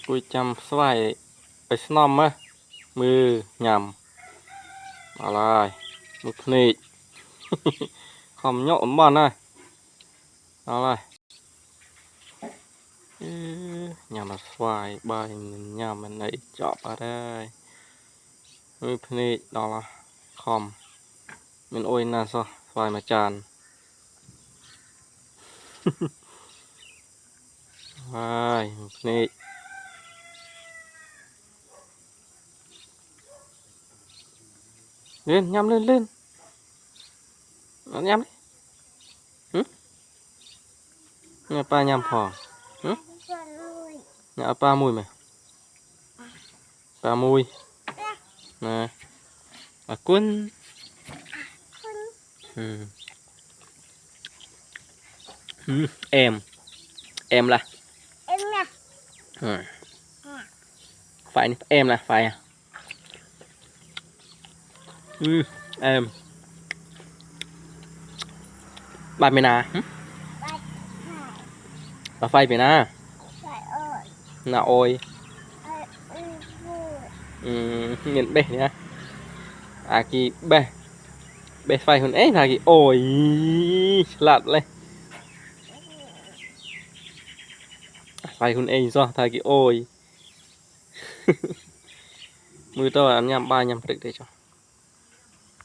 cùi chăm xoayไปสนอมมะมือยำอะไรมือพนีคอมโยมบ้านนะอะไรยำมาสวายใบยำมันไหนเจาะมาได้มือพนีดอละคอมมันโอ้ยน่าซะสวายมาจานไปมือพนีlên nhắm lên nó nhắm đi nhà pa nhắm phò nhà pa mùi mày pa mùi nè quân em là phải em là phải à em bà mày nà bà phai mày nà nà ôi nhìn bê nha kì bê bê phai hơn ấy là kì ôi lạt lên phai hơn ấy do thay kì ôi mưa to ăn nhầm ba nhầm được đấy cho